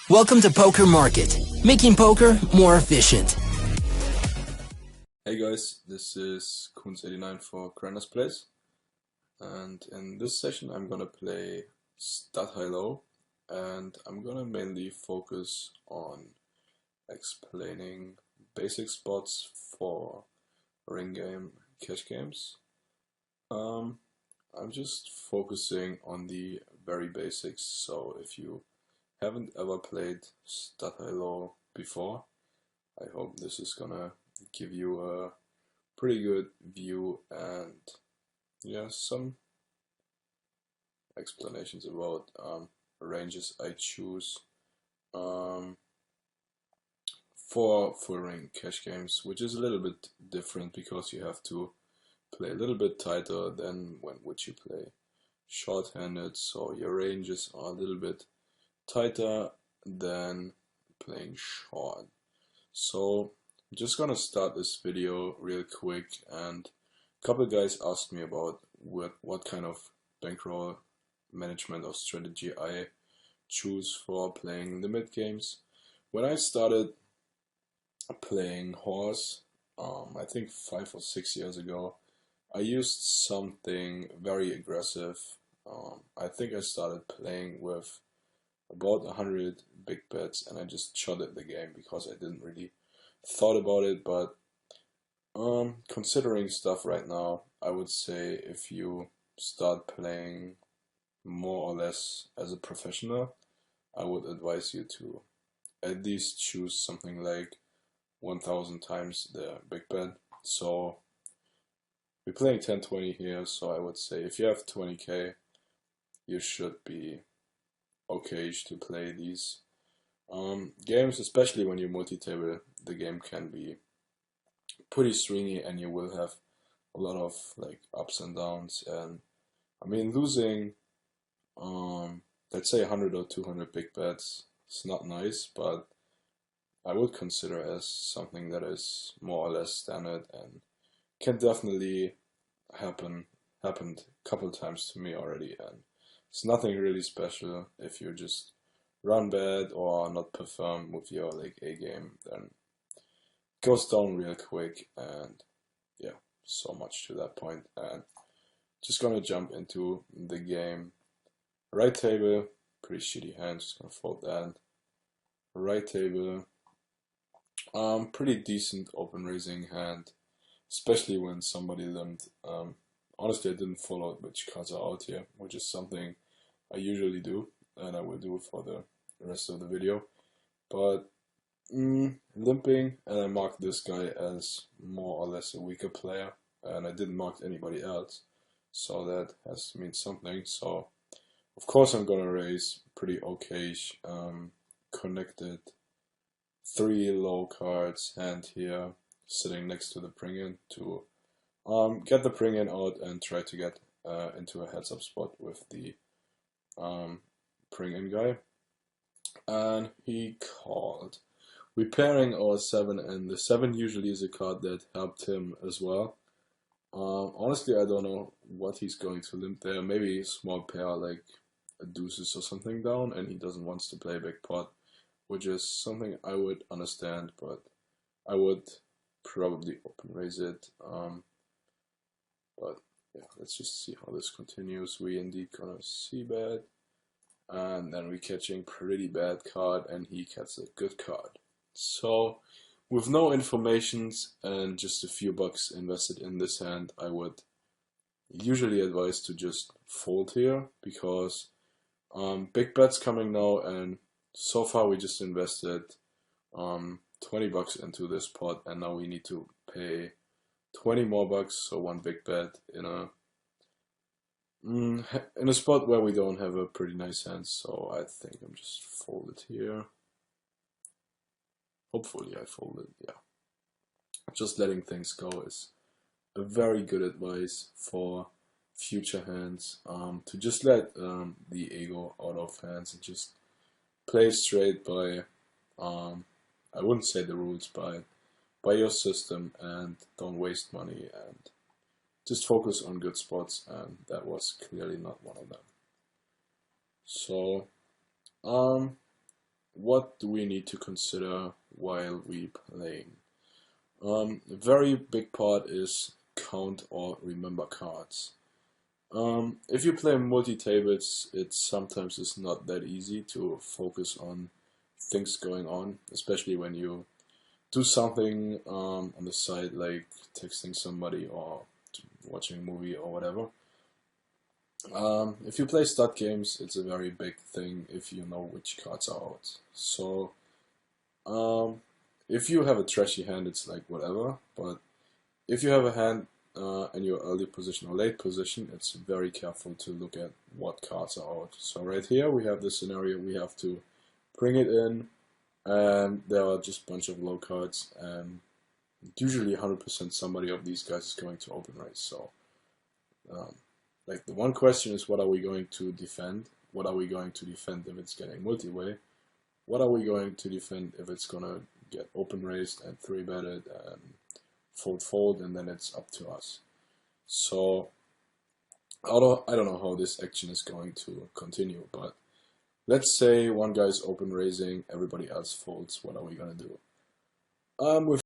Welcome to Poker Market, making poker more efficient. Hey guys, this is kuhns89 for grindersplace, and in this session I'm gonna play stud high low, and I'm gonna mainly focus on explaining basic spots for ring game cash games. I'm just focusing on the very basics, so if you haven't ever played stud high low before, I hope this is gonna give you a pretty good view and some explanations about ranges I choose for full ring cash games, which is a little bit different because you have to play a little bit tighter than when would you play short-handed, so your ranges are a little bit tighter than playing short. So I'm just gonna start this video real quick, and a couple guys asked me about what kind of bankroll management or strategy I choose for playing limit games. When I started playing horse, I think 5 or 6 years ago, I used something very aggressive. I think I started playing with about 100 big bets, and I just shotted the game because I didn't really thought about it. But considering stuff right now, I would say if you start playing more or less as a professional, I would advise you to at least choose something like 1000 times the big bet. So we're playing 10-20 here, so I would say if you have 20k, you should be okay to play these games, especially when you're multi-table. The game can be pretty stringy and you will have a lot of like ups and downs, and I mean losing let's say 100 or 200 big bets is not nice, but I would consider as something that is more or less standard and can definitely happened a couple times to me already, and it's nothing really special. If you just run bad or not perform with your like A game, then it goes down real quick, and yeah, so much to that point. And just gonna jump into the game. Right table, pretty shitty hand, just gonna fold that. Right table, pretty decent open raising hand, especially when somebody limped. Honestly, I didn't follow which cards are out here, which is something I usually do, and I will do for the rest of the video. But limping, and I marked this guy as more or less a weaker player, and I didn't mark anybody else, so that has to mean something. So of course I'm gonna raise pretty okay, connected 3 low cards hand here, sitting next to the bring in to get the bring in out and try to get into a heads up spot with the bring in guy. And he called. We're pairing our 7, and the 7 usually is a card that helped him as well. Honestly, I don't know what he's going to limp there. Maybe a small pair like a deuces or something down, and he doesn't want to play big pot, which is something I would understand, but I would probably open raise it. But yeah, let's just see how this continues. We indeed gonna see bad, and then we catching pretty bad card, and he gets a good card. So with no informations and just a few bucks invested in this hand, I would usually advise to just fold here, because big bets coming now, and so far we just invested 20 bucks into this pot, and now we need to pay 20 more bucks, so 1 big bet in a spot where we don't have a pretty nice hand. So I think I'm just folded here. Hopefully I folded, yeah. Just letting things go is a very good advice for future hands, to just let the ego out of hands and just play straight by, I wouldn't say the rules, by your system, and don't waste money and just focus on good spots, and that was clearly not one of them. So what do we need to consider while we playing? A very big part is count or remember cards. If you play multi-tables, it sometimes is not that easy to focus on things going on, especially when you do something on the side like texting somebody or watching a movie or whatever. If you play stud games, it's a very big thing if you know which cards are out. So, if you have a trashy hand, it's like whatever, but if you have a hand in your early position or late position, it's very careful to look at what cards are out. So right here we have this scenario, we have to bring it in, and there are just a bunch of low cards, and usually 100% somebody of these guys is going to open raise. So like the one question is, what are we going to defend? What are we going to defend if it's getting multi-way? What are we going to defend if it's gonna get open raised and 3-betted and fold, and then it's up to us. So I don't know how this action is going to continue, but let's say one guy's open raising, everybody else folds. What are we gonna do? With